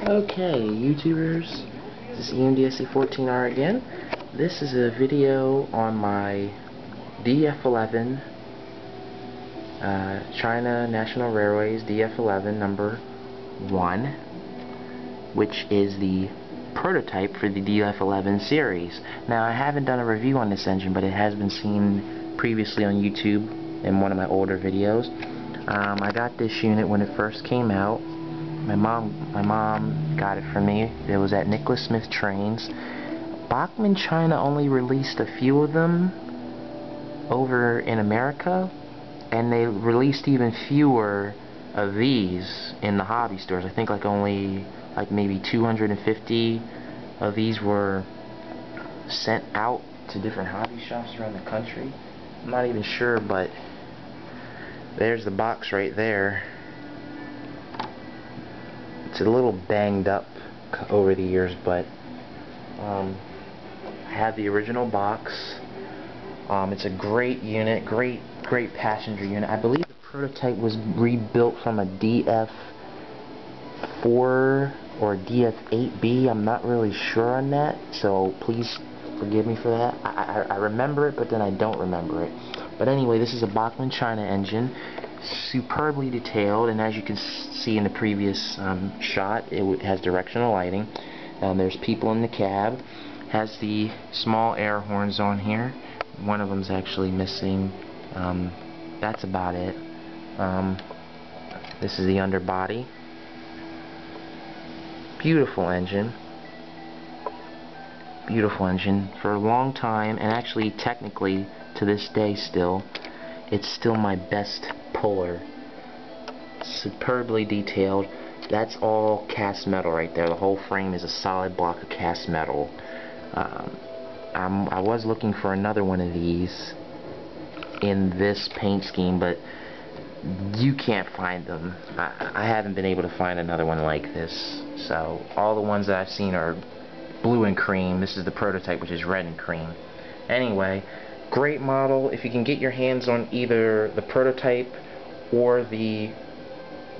Okay, YouTubers, this is DF11 again. This is a video on my DF11 China National Railways DF11 number 1, which is the prototype for the DF11 series. Now, I haven't done a review on this engine, but it has been seen previously on YouTube in one of my older videos. I got this unit when it first came out. My mom got it for me. It was at Nicholas Smith Trains. Bachman China only released a few of them over in America, and they released even fewer of these in the hobby stores. I think maybe 250 of these were sent out to different hobby shops around the country. I'm not even sure, but there's the box right there. It's a little banged up over the years, but I have the original box. It's a great unit, great passenger unit. I believe the prototype was rebuilt from a DF4 or DF8B. I'm not really sure on that, so please forgive me for that. I remember it, but then I don't remember it. But anyway, this is a Bachman China engine, superbly detailed, and as you can see in the previous shot, it has directional lighting. There's people in the cab. Has the small air horns on here. One of them's actually missing. That's about it. This is the underbody. Beautiful engine. Beautiful engine. For a long time, and actually technically to this day still, it's still my best puller. Superbly detailed. That's all cast metal right there. The whole frame is a solid block of cast metal. I was looking for another one of these in this paint scheme, but you can't find them. I haven't been able to find another one like this. So all the ones that I've seen are blue and cream. This is the prototype, which is red and cream. Anyway, great model. If you can get your hands on either the prototype or the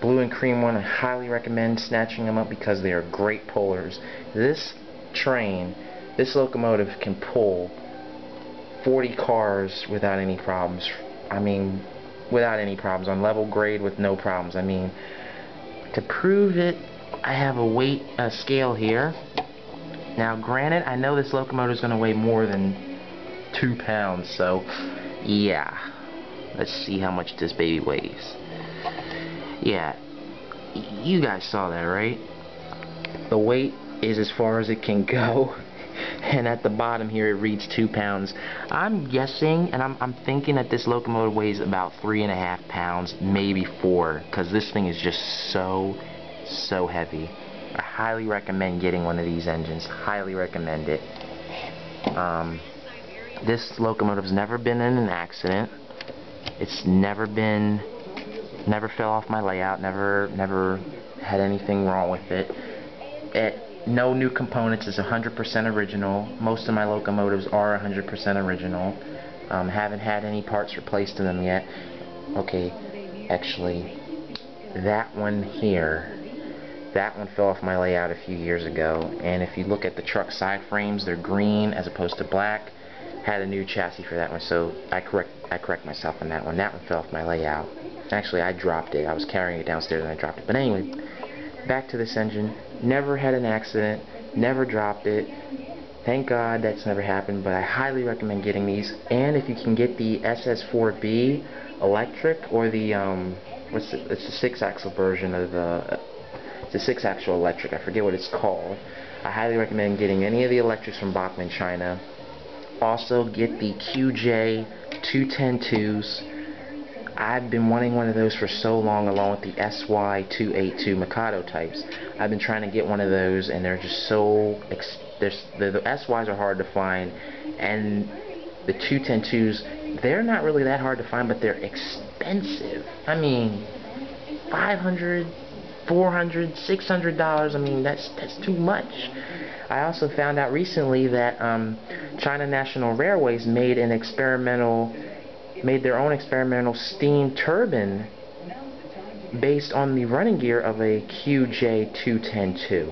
blue and cream one, I highly recommend snatching them up because they are great pullers. This locomotive can pull 40 cars without any problems. I mean, without any problems, on level grade with no problems. I mean, to prove it, I have a weight scale here. Now, granted, I know this locomotive is going to weigh more than 2 pounds, so yeah. Let's see how much this baby weighs. Yeah, you guys saw that, right? The weight is as far as it can go, and at the bottom here it reads 2 pounds. I'm guessing, and I'm thinking that this locomotive weighs about 3.5 pounds, maybe 4, because this thing is just so heavy. I highly recommend getting one of these engines. Highly recommend it. This locomotive's never been in an accident. It's never fell off my layout, never had anything wrong with it. No new components, is 100% original. Most of my locomotives are 100% original. Haven't had any parts replaced in them yet. Okay, actually, that one here, that one fell off my layout a few years ago, and if you look at the truck side frames, they're green as opposed to black. Had a new chassis for that one, so I correct myself on that one. That one fell off my layout. Actually, I dropped it. I was carrying it downstairs and I dropped it. But anyway, back to this engine. Never had an accident. Never dropped it. Thank God that's never happened. But I highly recommend getting these. And if you can get the SS4B electric, or the it's the 6-axle version of it's a 6-axle electric. I forget what it's called. I highly recommend getting any of the electrics from Bachman China. Also, get the QJ210-2s. I've been wanting one of those for so long, along with the SY282 Mikado types. I've been trying to get one of those, and they're just so the SYs are hard to find, and the 210-2s, they're not really that hard to find, but they're expensive. I mean, $500, $400, $600. I mean, that's too much. I also found out recently that China National Railways made their own experimental steam turbine based on the running gear of a QJ210-2.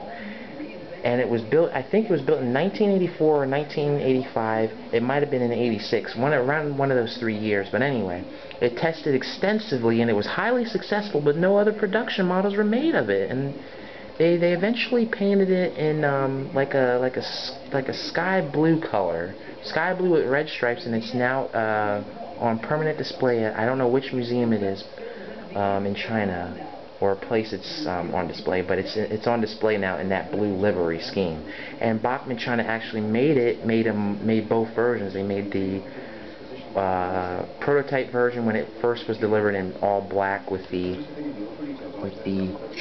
And it was built, I think it was built in 1984 or 1985. It might have been in 86, around one of those 3 years. But anyway, it tested extensively and it was highly successful, but no other production models were made of it. And they eventually painted it in like a sky blue color, sky blue with red stripes, and it's now on permanent display at, I don't know which museum it is in China, or a place it's on display, but it's on display now in that blue livery scheme. And Bachman China actually made both versions. They made the prototype version when it first was delivered in all black with the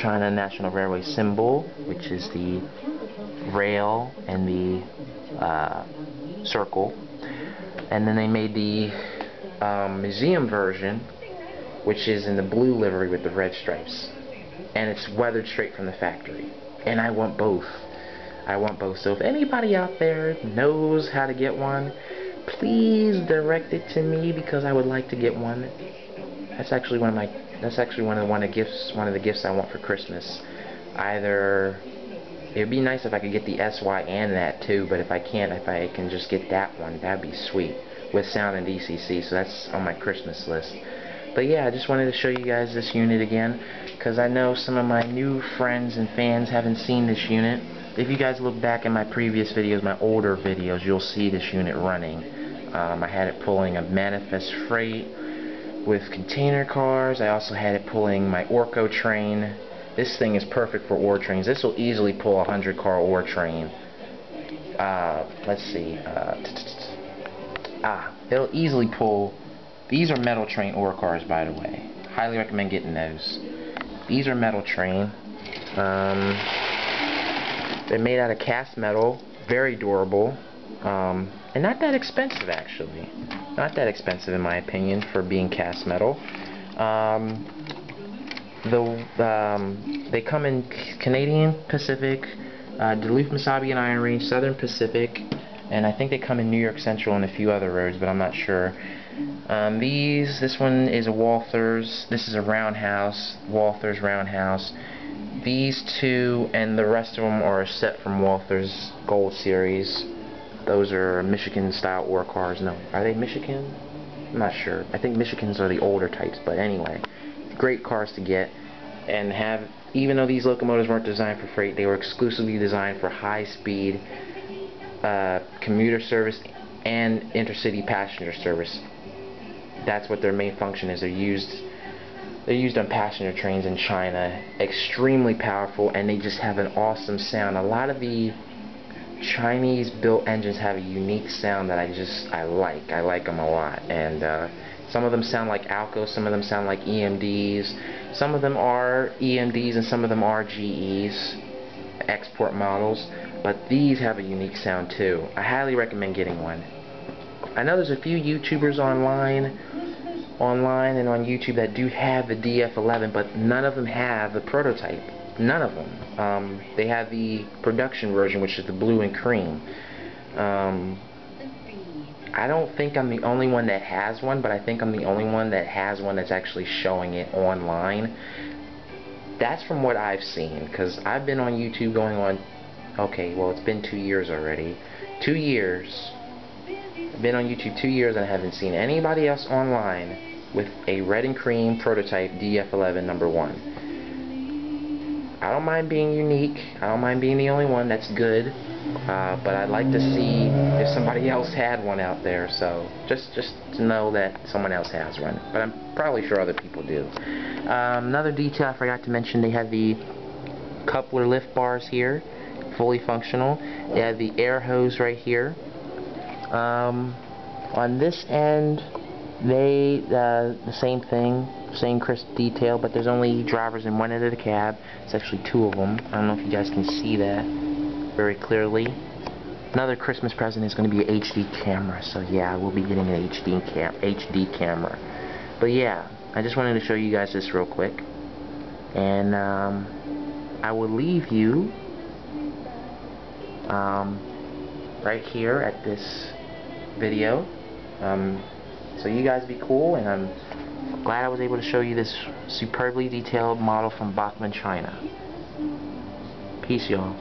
China National Railway symbol, which is the rail and the circle. And then they made the museum version, which is in the blue livery with the red stripes, and it's weathered straight from the factory. And I want both. I want both. So if anybody out there knows how to get one, please direct it to me, because I would like to get one. That's actually one of the gifts I want for Christmas. Either it'd be nice if I could get the SY and that too, but if I can just get that one, that'd be sweet, with sound and DCC. So that's on my Christmas list. But yeah, I just wanted to show you guys this unit again, because I know some of my new friends and fans haven't seen this unit. If you guys look back in my previous videos, my older videos, you'll see this unit running. I had it pulling a manifest freight with container cars. I also had it pulling my Orco train. This thing is perfect for ore trains. This will easily pull a 100-car ore train. Let's see. It'll easily pull. These are metal train ore cars, by the way. Highly recommend getting those. These are metal train. They're made out of cast metal, very durable, and not that expensive actually. Not that expensive in my opinion for being cast metal. They come in Canadian Pacific, Duluth, Mesabi and Iron Range, Southern Pacific, and I think they come in New York Central and a few other roads, but I'm not sure. This one is a Walthers. This is a roundhouse, Walthers roundhouse. These two and the rest of them are a set from Walthers Gold Series. Those are Michigan style ore cars. No, are they Michigan? I'm not sure. I think Michigans are the older types, but anyway, great cars to get and have. Even though these locomotives weren't designed for freight, they were exclusively designed for high-speed commuter service and intercity passenger service. That's what their main function is. They're used on passenger trains in China. Extremely powerful, and they just have an awesome sound. A lot of the Chinese built engines have a unique sound that I like. I like them a lot. And some of them sound like Alco, some of them sound like EMDs. Some of them are EMDs and some of them are GEs, export models. But these have a unique sound too. I highly recommend getting one. I know there's a few YouTubers online and on YouTube that do have the DF11, but none of them have the prototype. None of them. They have the production version, which is the blue and cream. I don't think I'm the only one that has one, but I think I'm the only one that has one that's actually showing it online. That's from what I've seen, because I've been on YouTube going on, okay, well, it's been 2 years already. 2 years. I've been on YouTube 2 years and I haven't seen anybody else online with a red and cream prototype DF11 #1. I don't mind being unique. I don't mind being the only one. That's good. But I'd like to see if somebody else had one out there. So just to know that someone else has one. But I'm probably sure other people do. Another detail I forgot to mention: they have the coupler lift bars here, fully functional. They have the air hose right here. On this end, the same thing, same crisp detail, but there's only drivers in one end of the cab. It's actually 2 of them. I don't know if you guys can see that very clearly. Another Christmas present is going to be an HD camera, so yeah, we'll be getting an HD camera. But yeah, I just wanted to show you guys this real quick, and I will leave you right here at this video. So you guys be cool, and Glad I was able to show you this superbly detailed model from Bachman, China. Peace, y'all.